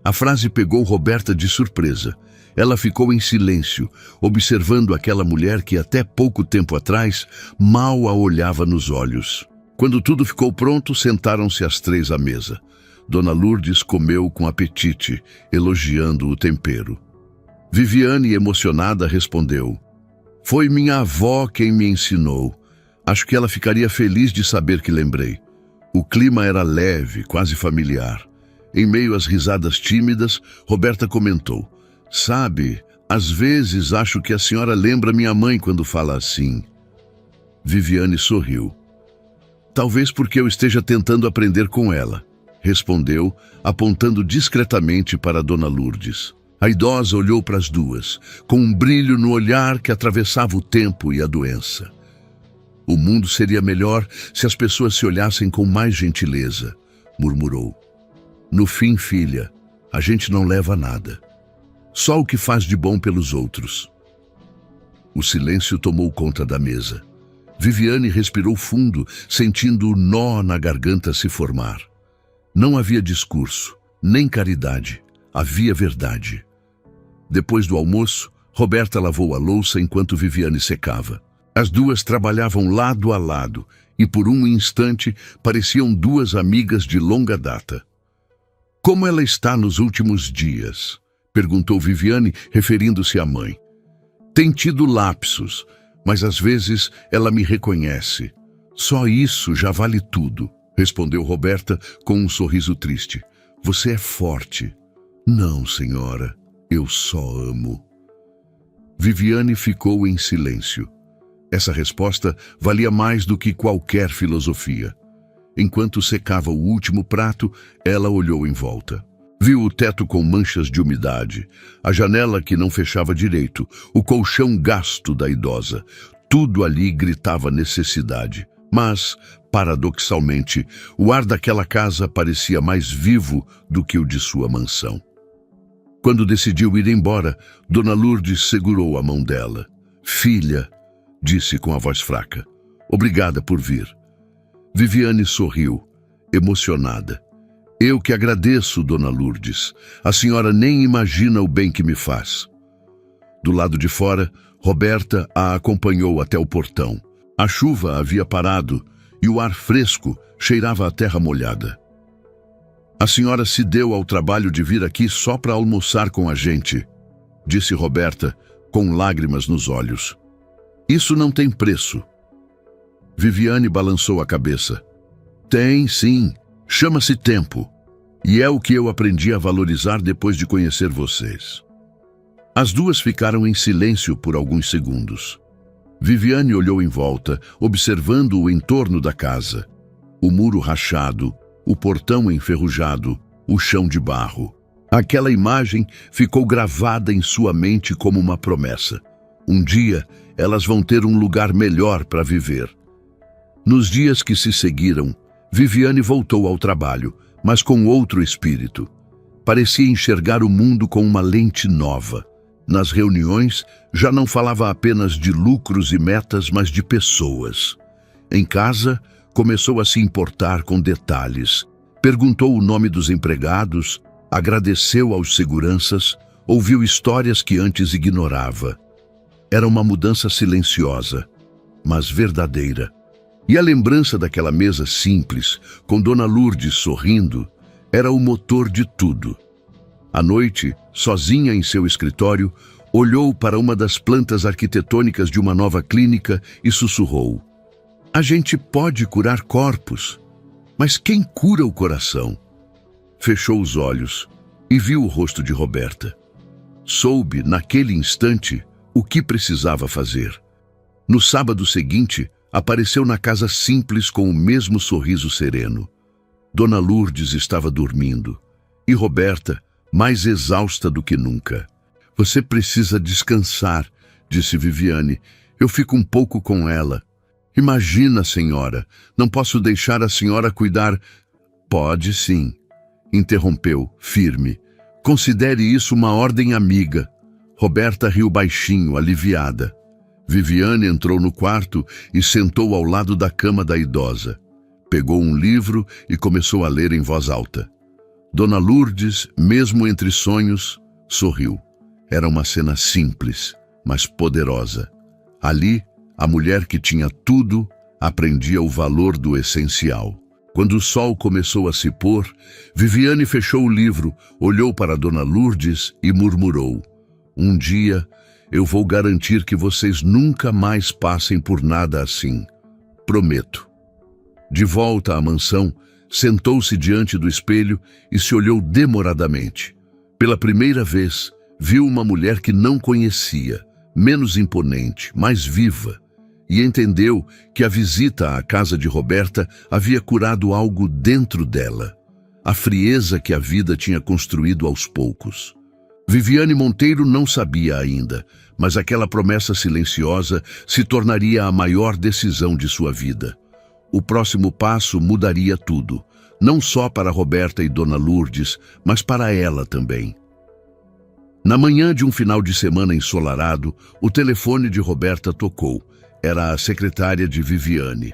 A frase pegou Roberta de surpresa. Ela ficou em silêncio, observando aquela mulher que até pouco tempo atrás mal a olhava nos olhos. Quando tudo ficou pronto, sentaram-se as três à mesa. Dona Lourdes comeu com apetite, elogiando o tempero. Viviane, emocionada, respondeu: Foi minha avó quem me ensinou. Acho que ela ficaria feliz de saber que lembrei. O clima era leve, quase familiar. Em meio às risadas tímidas, Roberta comentou: Sabe, às vezes acho que a senhora lembra minha mãe quando fala assim. Viviane sorriu. Talvez porque eu esteja tentando aprender com ela, respondeu, apontando discretamente para Dona Lourdes. A idosa olhou para as duas, com um brilho no olhar que atravessava o tempo e a doença. O mundo seria melhor se as pessoas se olhassem com mais gentileza, murmurou. No fim, filha, a gente não leva nada. Só o que faz de bom pelos outros. O silêncio tomou conta da mesa. Viviane respirou fundo, sentindo o nó na garganta se formar. Não havia discurso, nem caridade. Havia verdade. Depois do almoço, Roberta lavou a louça enquanto Viviane secava. As duas trabalhavam lado a lado e, por um instante, pareciam duas amigas de longa data. Como ela está nos últimos dias? Perguntou Viviane, referindo-se à mãe. Tem tido lapsos, mas às vezes ela me reconhece. Só isso já vale tudo, respondeu Roberta com um sorriso triste. Você é forte. Não, senhora, eu só amo. Viviane ficou em silêncio. Essa resposta valia mais do que qualquer filosofia. Enquanto secava o último prato, ela olhou em volta. Viu o teto com manchas de umidade, a janela que não fechava direito, o colchão gasto da idosa. Tudo ali gritava necessidade. Mas, paradoxalmente, o ar daquela casa parecia mais vivo do que o de sua mansão. Quando decidiu ir embora, Dona Lourdes segurou a mão dela. Filha, disse com a voz fraca, obrigada por vir. Viviane sorriu, emocionada. Eu que agradeço, Dona Lourdes. A senhora nem imagina o bem que me faz. Do lado de fora, Roberta a acompanhou até o portão. A chuva havia parado e o ar fresco cheirava a terra molhada. A senhora se deu ao trabalho de vir aqui só para almoçar com a gente, disse Roberta, com lágrimas nos olhos. Isso não tem preço. Viviane balançou a cabeça. Tem, sim. Chama-se tempo. E é o que eu aprendi a valorizar depois de conhecer vocês. As duas ficaram em silêncio por alguns segundos. Viviane olhou em volta, observando o entorno da casa. O muro rachado, o portão enferrujado, o chão de barro. Aquela imagem ficou gravada em sua mente como uma promessa. Um dia, elas vão ter um lugar melhor para viver. Nos dias que se seguiram, Viviane voltou ao trabalho, mas com outro espírito. Parecia enxergar o mundo com uma lente nova. Nas reuniões, já não falava apenas de lucros e metas, mas de pessoas. Em casa, começou a se importar com detalhes. Perguntou o nome dos empregados, agradeceu aos seguranças, ouviu histórias que antes ignorava. Era uma mudança silenciosa, mas verdadeira. E a lembrança daquela mesa simples, com Dona Lourdes sorrindo, era o motor de tudo. À noite, sozinha em seu escritório, olhou para uma das plantas arquitetônicas de uma nova clínica e sussurrou: "A gente pode curar corpos, mas quem cura o coração?" Fechou os olhos e viu o rosto de Roberta. Soube, naquele instante, o que precisava fazer. No sábado seguinte, apareceu na casa simples com o mesmo sorriso sereno. Dona Lourdes estava dormindo e Roberta, mais exausta do que nunca. "Você precisa descansar", disse Viviane. "Eu fico um pouco com ela." "Imagina, senhora, não posso deixar a senhora cuidar." "Pode sim", interrompeu, firme. "Considere isso uma ordem amiga." Roberta riu baixinho, aliviada. Viviane entrou no quarto e sentou ao lado da cama da idosa. Pegou um livro e começou a ler em voz alta. Dona Lourdes, mesmo entre sonhos, sorriu. Era uma cena simples, mas poderosa. Ali, a mulher que tinha tudo aprendia o valor do essencial. Quando o sol começou a se pôr, Viviane fechou o livro, olhou para Dona Lourdes e murmurou: "Um dia eu vou garantir que vocês nunca mais passem por nada assim. Prometo." De volta à mansão, sentou-se diante do espelho e se olhou demoradamente. Pela primeira vez, viu uma mulher que não conhecia, menos imponente, mais viva, e entendeu que a visita à casa de Roberta havia curado algo dentro dela, a frieza que a vida tinha construído aos poucos. Viviane Monteiro não sabia ainda, mas aquela promessa silenciosa se tornaria a maior decisão de sua vida. O próximo passo mudaria tudo, não só para Roberta e Dona Lourdes, mas para ela também. Na manhã de um final de semana ensolarado, o telefone de Roberta tocou. Era a secretária de Viviane.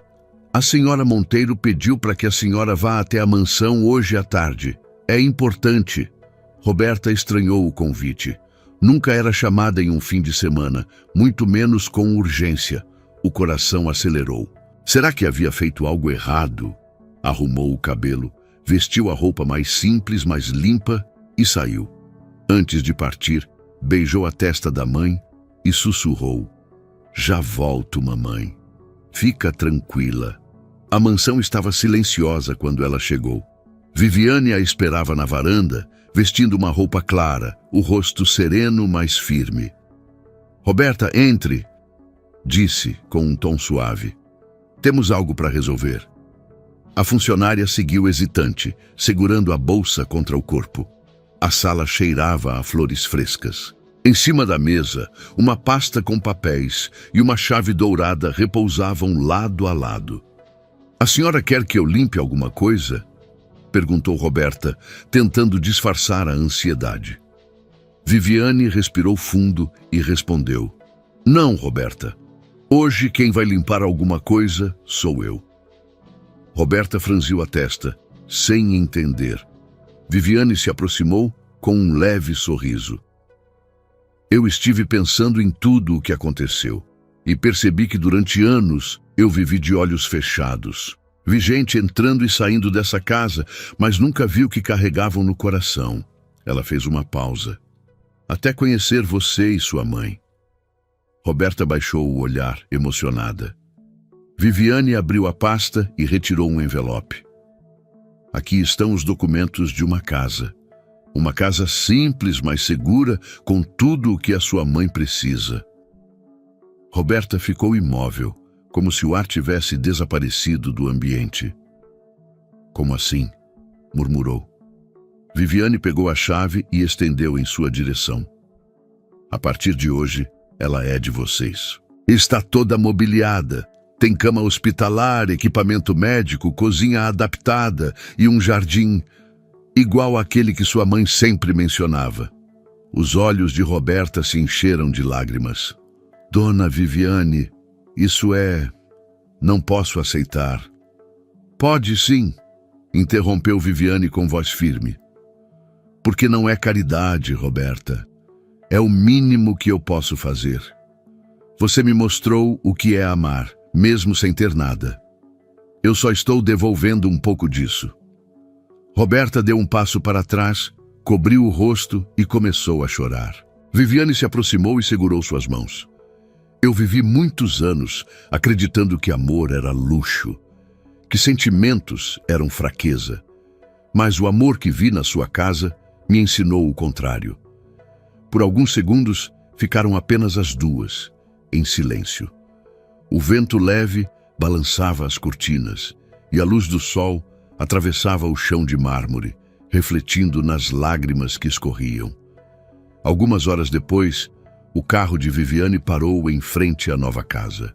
"A senhora Monteiro pediu para que a senhora vá até a mansão hoje à tarde. É importante." Roberta estranhou o convite. Nunca era chamada em um fim de semana, muito menos com urgência. O coração acelerou. Será que havia feito algo errado? Arrumou o cabelo, vestiu a roupa mais simples, mais limpa e saiu. Antes de partir, beijou a testa da mãe e sussurrou: "Já volto, mamãe. Fica tranquila." A mansão estava silenciosa quando ela chegou. Viviane a esperava na varanda, vestindo uma roupa clara, o rosto sereno, mas firme. "Roberta, entre", disse com um tom suave. "Temos algo para resolver." A funcionária seguiu hesitante, segurando a bolsa contra o corpo. A sala cheirava a flores frescas. Em cima da mesa, uma pasta com papéis e uma chave dourada repousavam lado a lado. "A senhora quer que eu limpe alguma coisa?" perguntou Roberta, tentando disfarçar a ansiedade. Viviane respirou fundo e respondeu: "Não, Roberta. Hoje quem vai limpar alguma coisa sou eu." Roberta franziu a testa, sem entender. Viviane se aproximou com um leve sorriso. "Eu estive pensando em tudo o que aconteceu e percebi que durante anos eu vivi de olhos fechados. Vi gente entrando e saindo dessa casa, mas nunca vi o que carregavam no coração." Ela fez uma pausa. "Até conhecer você e sua mãe." Roberta baixou o olhar, emocionada. Viviane abriu a pasta e retirou um envelope. "Aqui estão os documentos de uma casa. Uma casa simples, mas segura, com tudo o que a sua mãe precisa." Roberta ficou imóvel, como se o ar tivesse desaparecido do ambiente. "Como assim?" murmurou. Viviane pegou a chave e estendeu em sua direção. "A partir de hoje, ela é de vocês. Está toda mobiliada. Tem cama hospitalar, equipamento médico, cozinha adaptada e um jardim igual àquele que sua mãe sempre mencionava. Os olhos de Roberta se encheram de lágrimas. Dona Viviane, isso é... Não posso aceitar. Pode sim, interrompeu Viviane com voz firme. Porque não é caridade, Roberta. É o mínimo que eu posso fazer. Você me mostrou o que é amar, mesmo sem ter nada. Eu só estou devolvendo um pouco disso. Roberta deu um passo para trás, cobriu o rosto e começou a chorar. Viviane se aproximou e segurou suas mãos. Eu vivi muitos anos acreditando que amor era luxo, que sentimentos eram fraqueza. Mas o amor que vi na sua casa me ensinou o contrário. Por alguns segundos, ficaram apenas as duas, em silêncio. O vento leve balançava as cortinas e a luz do sol atravessava o chão de mármore, refletindo nas lágrimas que escorriam. Algumas horas depois, o carro de Viviane parou em frente à nova casa.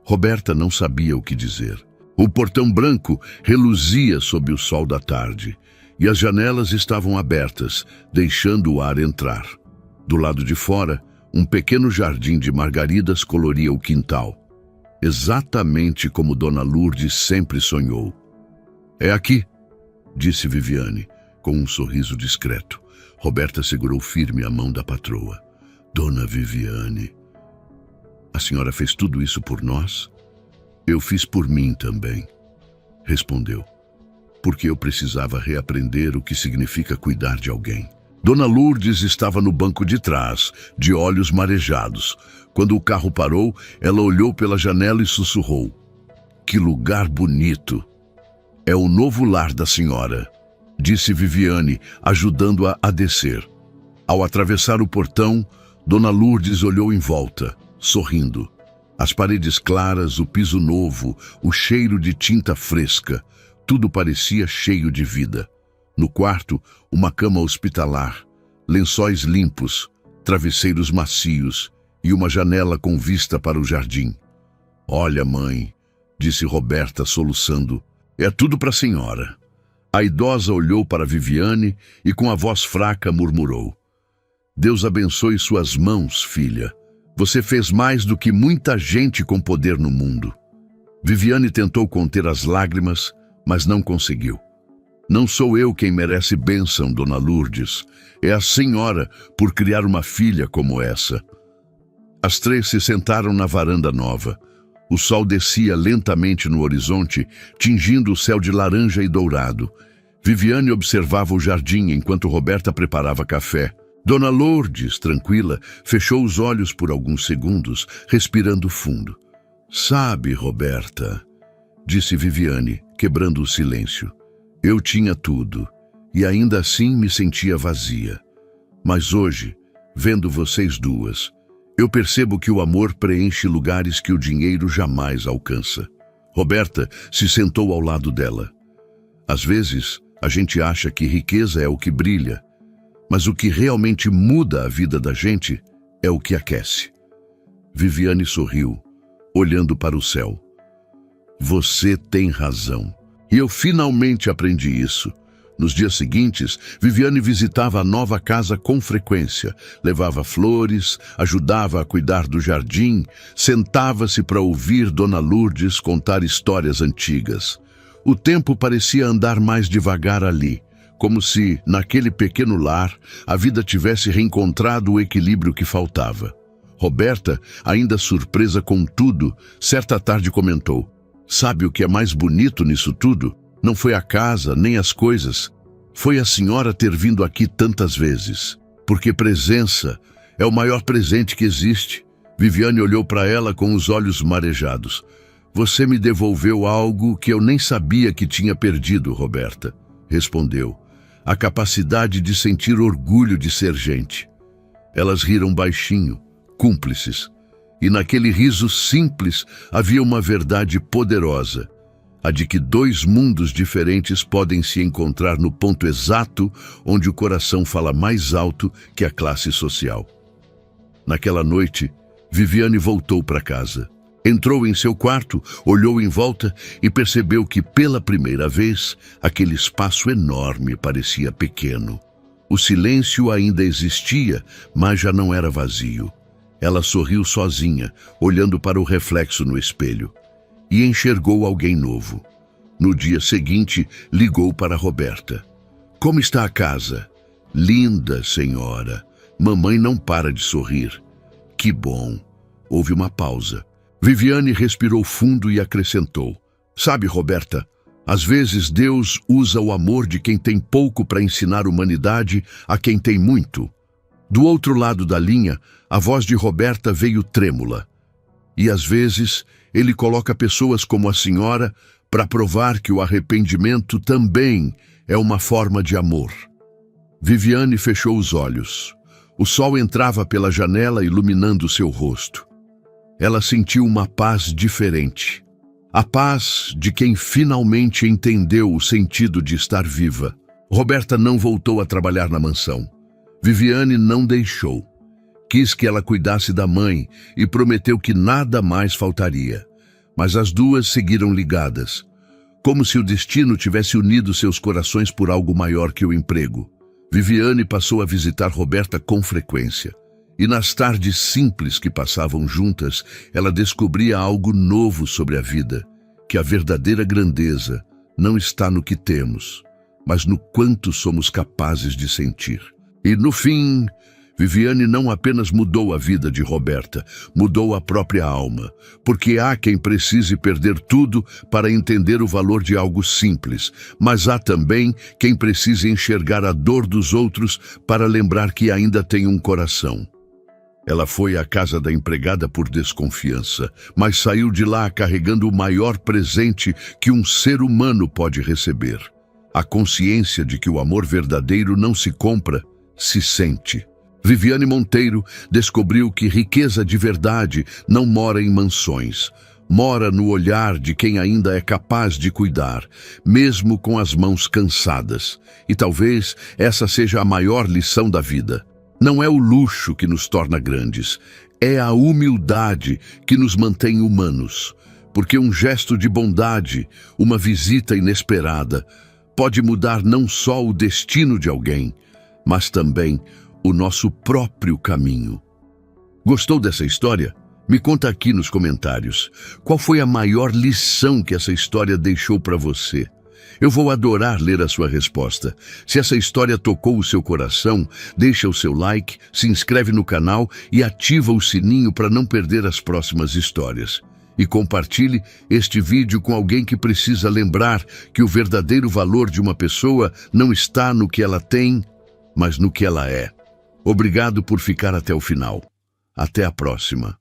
Roberta não sabia o que dizer. O portão branco reluzia sob o sol da tarde e as janelas estavam abertas, deixando o ar entrar. Do lado de fora, um pequeno jardim de margaridas coloria o quintal, exatamente como Dona Lourdes sempre sonhou. É aqui, disse Viviane, com um sorriso discreto. Roberta segurou firme a mão da patroa. Dona Viviane, a senhora fez tudo isso por nós? Eu fiz por mim também, respondeu, porque eu precisava reaprender o que significa cuidar de alguém. Dona Lourdes estava no banco de trás, de olhos marejados. Quando o carro parou, ela olhou pela janela e sussurrou. Que lugar bonito! É o novo lar da senhora, disse Viviane, ajudando-a a descer. Ao atravessar o portão, Dona Lourdes olhou em volta, sorrindo. As paredes claras, o piso novo, o cheiro de tinta fresca, tudo parecia cheio de vida. No quarto, uma cama hospitalar, lençóis limpos, travesseiros macios e uma janela com vista para o jardim. Olha, mãe, disse Roberta soluçando, é tudo para a senhora. A idosa olhou para Viviane e com a voz fraca murmurou. Deus abençoe suas mãos, filha. Você fez mais do que muita gente com poder no mundo. Viviane tentou conter as lágrimas, mas não conseguiu. Não sou eu quem merece bênção, Dona Lourdes. É a senhora por criar uma filha como essa. As três se sentaram na varanda nova. O sol descia lentamente no horizonte, tingindo o céu de laranja e dourado. Viviane observava o jardim enquanto Roberta preparava café. Dona Lourdes, tranquila, fechou os olhos por alguns segundos, respirando fundo. Sabe, Roberta, disse Viviane, quebrando o silêncio. Eu tinha tudo, e ainda assim me sentia vazia. Mas hoje, vendo vocês duas, eu percebo que o amor preenche lugares que o dinheiro jamais alcança. Roberta se sentou ao lado dela. Às vezes, a gente acha que riqueza é o que brilha, mas o que realmente muda a vida da gente é o que aquece. Viviane sorriu, olhando para o céu. Você tem razão. E eu finalmente aprendi isso. Nos dias seguintes, Viviane visitava a nova casa com frequência, levava flores, ajudava a cuidar do jardim, sentava-se para ouvir Dona Lourdes contar histórias antigas. O tempo parecia andar mais devagar ali, como se, naquele pequeno lar, a vida tivesse reencontrado o equilíbrio que faltava. Roberta, ainda surpresa com tudo, certa tarde comentou: sabe o que é mais bonito nisso tudo? Não foi a casa, nem as coisas. Foi a senhora ter vindo aqui tantas vezes. Porque presença é o maior presente que existe. Viviane olhou para ela com os olhos marejados. Você me devolveu algo que eu nem sabia que tinha perdido, Roberta, respondeu. A capacidade de sentir orgulho de ser gente. Elas riram baixinho, cúmplices. E naquele riso simples havia uma verdade poderosa, a de que dois mundos diferentes podem se encontrar no ponto exato onde o coração fala mais alto que a classe social. Naquela noite, Viviane voltou para casa. Entrou em seu quarto, olhou em volta e percebeu que, pela primeira vez, aquele espaço enorme parecia pequeno. O silêncio ainda existia, mas já não era vazio. Ela sorriu sozinha, olhando para o reflexo no espelho, e enxergou alguém novo. No dia seguinte, ligou para Roberta. Como está a casa? Linda, senhora. Mamãe não para de sorrir. Que bom. Houve uma pausa. Viviane respirou fundo e acrescentou. Sabe, Roberta, às vezes Deus usa o amor de quem tem pouco para ensinar humanidade a quem tem muito. Do outro lado da linha, a voz de Roberta veio trêmula. E às vezes, ele coloca pessoas como a senhora para provar que o arrependimento também é uma forma de amor. Viviane fechou os olhos. O sol entrava pela janela, iluminando seu rosto. Ela sentiu uma paz diferente. A paz de quem finalmente entendeu o sentido de estar viva. Roberta não voltou a trabalhar na mansão. Viviane não deixou. Quis que ela cuidasse da mãe e prometeu que nada mais faltaria. Mas as duas seguiram ligadas, como se o destino tivesse unido seus corações por algo maior que o emprego. Viviane passou a visitar Roberta com frequência. E nas tardes simples que passavam juntas, ela descobria algo novo sobre a vida, que a verdadeira grandeza não está no que temos, mas no quanto somos capazes de sentir. E no fim, Viviane não apenas mudou a vida de Roberta, mudou a própria alma, porque há quem precise perder tudo para entender o valor de algo simples, mas há também quem precise enxergar a dor dos outros para lembrar que ainda tem um coração. Ela foi à casa da empregada por desconfiança, mas saiu de lá carregando o maior presente que um ser humano pode receber. A consciência de que o amor verdadeiro não se compra, se sente. Viviane Monteiro descobriu que riqueza de verdade não mora em mansões. Mora no olhar de quem ainda é capaz de cuidar, mesmo com as mãos cansadas. E talvez essa seja a maior lição da vida. Não é o luxo que nos torna grandes, é a humildade que nos mantém humanos. Porque um gesto de bondade, uma visita inesperada, pode mudar não só o destino de alguém, mas também o nosso próprio caminho. Gostou dessa história? Me conta aqui nos comentários. Qual foi a maior lição que essa história deixou para você? Eu vou adorar ler a sua resposta. Se essa história tocou o seu coração, deixa o seu like, se inscreve no canal e ativa o sininho para não perder as próximas histórias. E compartilhe este vídeo com alguém que precisa lembrar que o verdadeiro valor de uma pessoa não está no que ela tem, mas no que ela é. Obrigado por ficar até o final. Até a próxima.